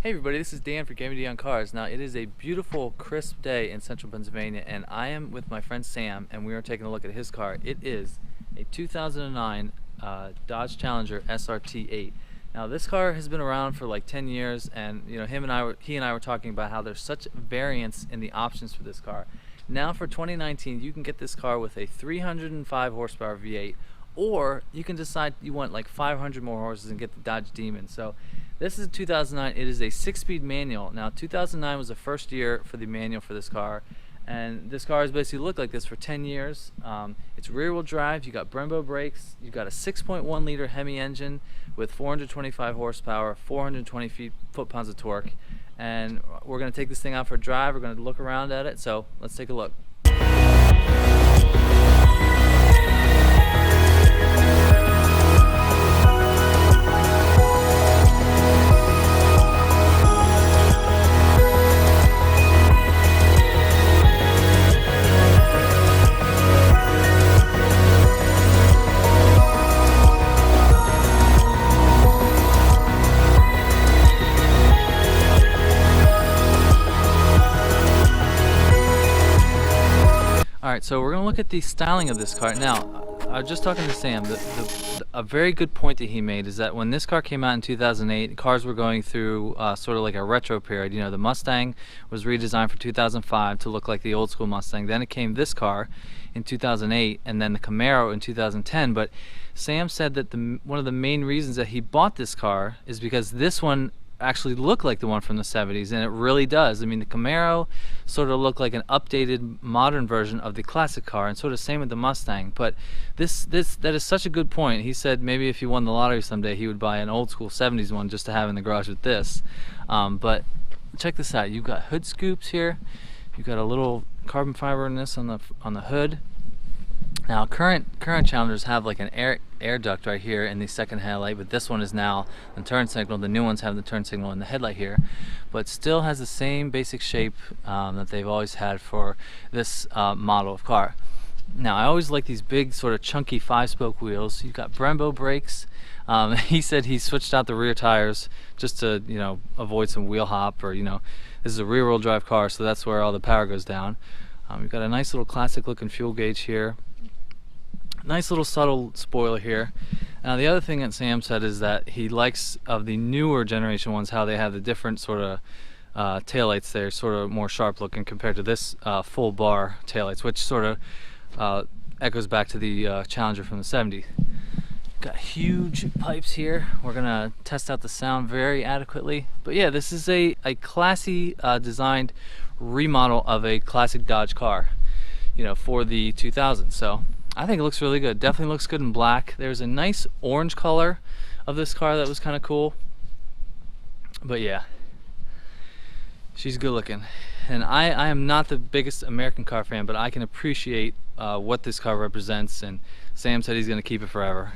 Hey everybody, this is Dan for GemmyD on Cars. Now it is a beautiful, crisp day in central Pennsylvania, and I am with my friend Sam, and we are taking a look at his car. It is a 2009 Dodge Challenger SRT8. Now this car has been around for like 10 years, and he and I were talking about how there's such variance in the options for this car. Now for 2019, you can get this car with a 305 horsepower V8, or you can decide you want like 500 more horses and get the Dodge Demon. So this is a 2009. It is a 6-speed manual. Now 2009 was the first year for the manual for this car, and this car has basically looked like this for 10 years. It's rear-wheel drive. You got Brembo brakes. You got a 6.1 liter Hemi engine with 425 horsepower, 420 foot-pounds of torque. And we're going to take this thing out for a drive. We're going to look around at it. So let's take a look. Alright, so we're going to look at the styling of this car. Now, I was just talking to Sam. A very good point that he made is that when this car came out in 2008, cars were going through sort of like a retro period. You know, the Mustang was redesigned for 2005 to look like the old school Mustang. Then it came this car in 2008, and then the Camaro in 2010. But Sam said that one of the main reasons that he bought this car is because this one actually look like the one from the 70s, and it really does. I mean, the Camaro sort of looked like an updated modern version of the classic car, and sort of same with the Mustang. But that is such a good point. He said maybe if he won the lottery someday he would buy an old school 70s one just to have in the garage with this. But check this out. You've got hood scoops here. You've got a little carbon fiber in this on the hood. Now current Challengers have like an air duct right here in the second headlight, but this one is now the turn signal. The new ones have the turn signal in the headlight here, but still has the same basic shape that they've always had for this model of car. Now I always like these big sort of chunky 5-spoke wheels. You've got Brembo brakes. He said he switched out the rear tires just to avoid some wheel hop, or this is a rear-wheel drive car, so that's where all the power goes down. You've got a nice little classic looking fuel gauge here. Nice little subtle spoiler here. Now the other thing that Sam said is that he likes of the newer generation ones how they have the different sort of taillights. They're sort of more sharp looking compared to this full bar taillights, which sort of echoes back to the Challenger from the 70s. Got huge pipes here. We're gonna test out the sound very adequately. But yeah, this is a classy designed remodel of a classic Dodge car, for the 2000s. So I think it looks really good. Definitely looks good in black. There's a nice orange color of this car that was kind of cool. But yeah, she's good looking. And I am not the biggest American car fan, but I can appreciate what this car represents, and Sam said he's going to keep it forever.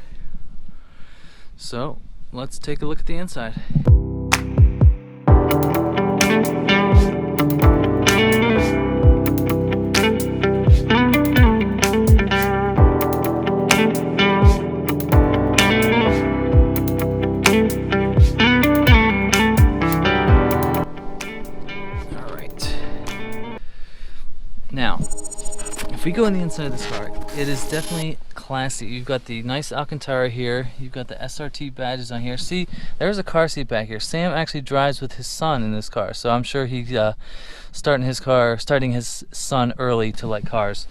So let's take a look at the inside. Now, if we go on the inside of this car, it is definitely classy. You've got the nice Alcantara here. You've got the SRT badges on here. See, there's a car seat back here. Sam actually drives with his son in this car, so I'm sure he's starting his son early to like cars.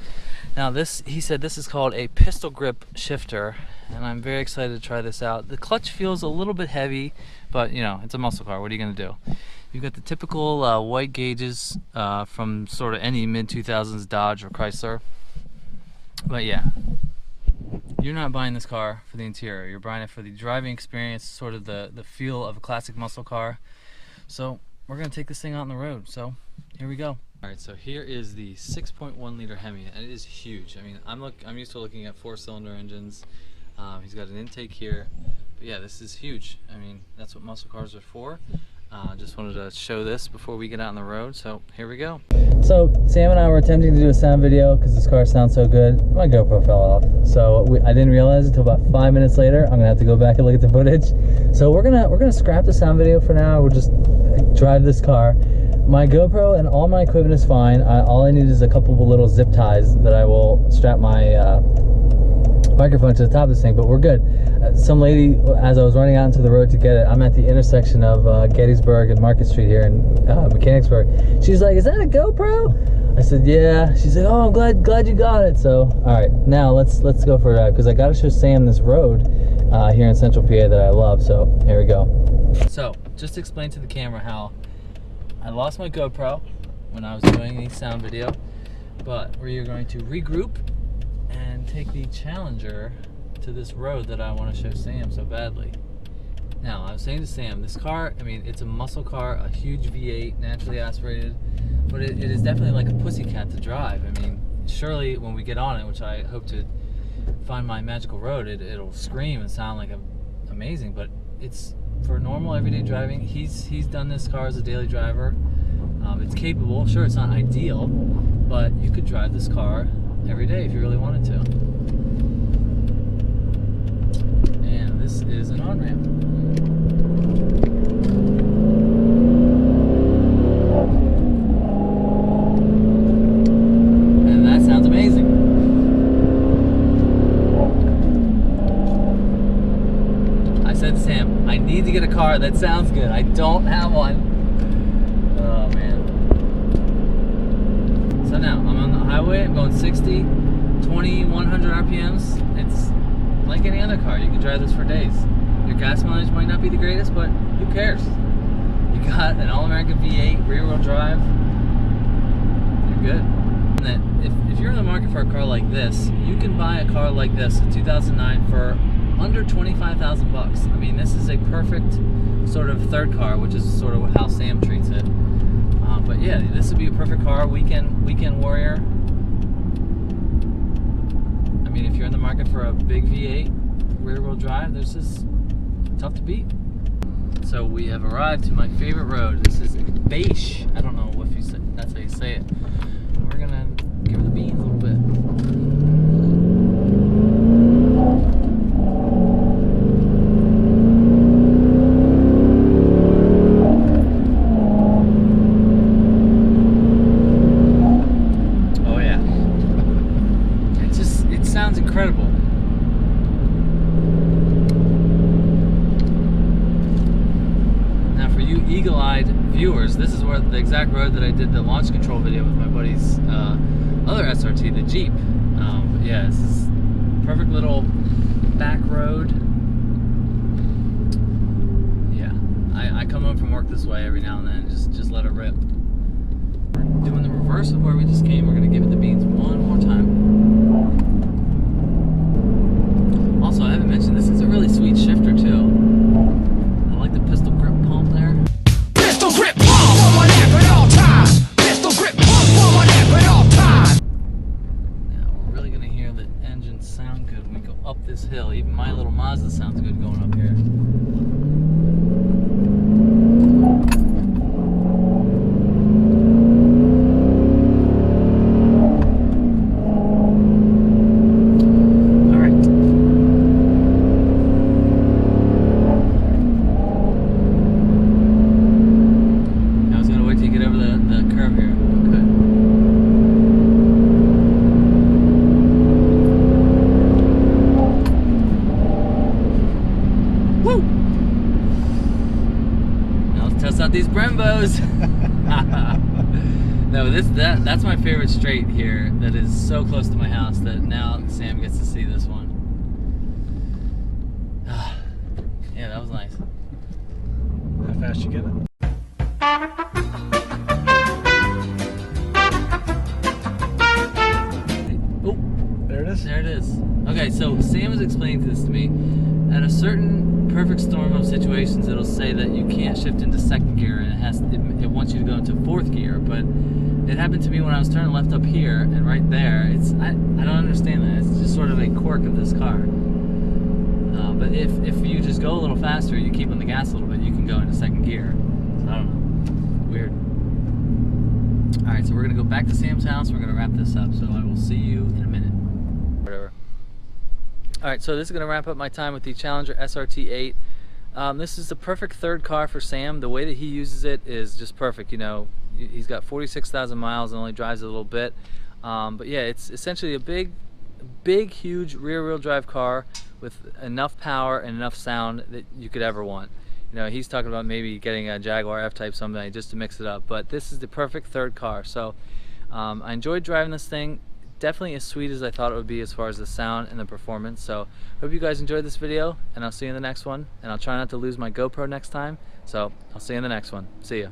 Now he said this is called a pistol grip shifter, and I'm very excited to try this out. The clutch feels a little bit heavy, but it's a muscle car. What are you gonna do? You've got the typical white gauges from sort of any mid-2000s Dodge or Chrysler. But yeah, you're not buying this car for the interior. You're buying it for the driving experience, sort of the feel of a classic muscle car. So we're going to take this thing out on the road. So here we go. Alright, so here is the 6.1 liter Hemi, and it is huge. I mean, I'm used to looking at 4-cylinder engines. He's got an intake here. But yeah, this is huge. I mean, that's what muscle cars are for. Just wanted to show this before we get out on the road, so here we go. So Sam and I were attempting to do a sound video because this car sounds so good. My GoPro fell off, so I didn't realize it until about 5 minutes later. I'm gonna have to go back and look at the footage. So we're gonna scrap the sound video for now. We'll just drive this car. My GoPro and all my equipment is fine. All I need is a couple of little zip ties that I will strap my microphone to the top of this thing, but we're good. Some lady, as I was running out into the road to get it, I'm at the intersection of Gettysburg and Market Street here in Mechanicsburg. She's like, "Is that a GoPro?" I said, "Yeah." She's like, "Oh, I'm glad you got it." So, all right, now let's go for a drive because I got to show Sam this road here in Central PA that I love. So here we go. So just explain to the camera how I lost my GoPro when I was doing a sound video, but we are going to regroup and take the Challenger to this road that I want to show Sam so badly. Now, I was saying to Sam, this car, I mean, it's a muscle car, a huge V8, naturally aspirated, but it is definitely like a pussycat to drive. I mean, surely when we get on it, which I hope to find my magical road, it'll scream and sound like amazing, but it's for normal everyday driving. He's done this car as a daily driver. It's capable. Sure, it's not ideal, but you could drive this car every day if you really wanted to. And this is an on-ramp. And that sounds amazing. I said to Sam, I need to get a car that sounds good. I don't have one. Oh man. So now I'm on the highway, I'm going 60, 20, 100 RPMs. It's like any other car. You can drive this for days. Your gas mileage might not be the greatest, but who cares? You got an all-American V8, rear-wheel drive. You're good. And then if you're in the market for a car like this, you can buy a car like this, a 2009, for under 25,000 bucks. I mean, this is a perfect sort of third car, which is sort of how Sam treats it. But yeah, this would be a perfect car, weekend warrior. I mean, if you're in the market for a big V8 rear-wheel drive, this is tough to beat. So we have arrived to my favorite road. This is Beige. I don't know if you say that's how you say it. We're gonna give her the beans a little bit. Incredible. Now for you eagle-eyed viewers, this is where the exact road that I did the launch control video with my buddy's other SRT, the Jeep. But yeah, this is perfect little back road. Yeah, I come home from work this way every now and then, just let it rip. We're doing the reverse of where we just came. We're gonna give it the beans one more time. Also, I haven't mentioned, this is a really sweet shifter too. I like the pistol grip pump there. Pistol grip pump for my neck at all times. Pistol grip pump for my neck at all times. Now we're really gonna hear the engine sound good when we go up this hill. Even my little Mazda sounds good going up here. These Brembos. No, that's my favorite straight here. That is so close to my house that now Sam gets to see this one. Yeah, that was nice. How fast you get it? Oh, there it is. There it is. Okay, so Sam was explaining this to me. At a certain perfect storm of situations, it'll say that you can't shift into second gear, and it wants you to go into fourth gear. But it happened to me when I was turning left up here, and right there, I don't understand that. It's just sort of a quirk of this car. But if you just go a little faster, you keep on the gas a little bit, you can go into second gear. So I don't know. Weird. Alright, so we're going to go back to Sam's house. We're going to wrap this up. So I will see you in a minute. Whatever. Alright, so this is going to wrap up my time with the Challenger SRT8. This is the perfect third car for Sam. The way that he uses it is just perfect. You know, he's got 46,000 miles and only drives a little bit. But yeah, it's essentially a big, huge rear-wheel drive car with enough power and enough sound that you could ever want. You know, he's talking about maybe getting a Jaguar F-Type someday just to mix it up, but this is the perfect third car. So I enjoyed driving this thing. Definitely as sweet as I thought it would be as far as the sound and the performance. So hope you guys enjoyed this video, and I'll see you in the next one. And I'll try not to lose my GoPro next time. So I'll see you in the next one. See ya.